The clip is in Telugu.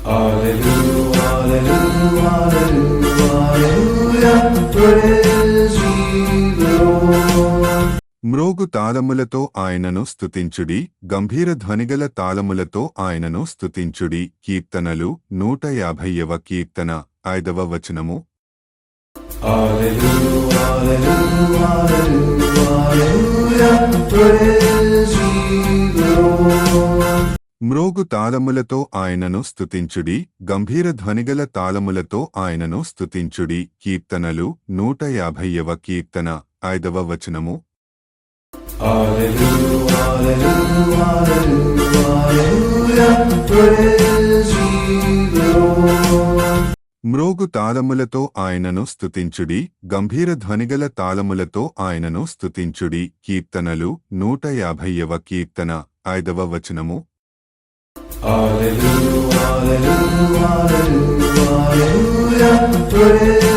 Hallelujah, hallelujah, hallelujah, praise ye the Lord. మ్రోగు తాళములతో ఆయనను స్తుతించుడి, గంభీర ధ్వనిగల తాళములతో ఆయనను స్తుతించుడి. కీర్తనలు 150వ కీర్తన 5వ వచనము. Hallelujah, hallelujah, hallelujah, praise ye the Lord. మ్రోగు తాళములతో ఆయనను స్తుతించుడి, గంభీర ధ్వనిగల తాళములతో ఆయనను స్తుతించుడి. కీర్తనలు 150వ కీర్తన 5వ వచనము. Hallelujah, hallelujah, hallelujah, praise ye the Lord. మ్రోగు తాళములతో ఆయనను స్తుతించుడి, గంభీర ధ్వనిగల తాళములతో ఆయనను స్తుతించుడి. కీర్తనలు 150వ కీర్తన 5వ వచనము. Hallelujah, hallelujah, hallelujah, praise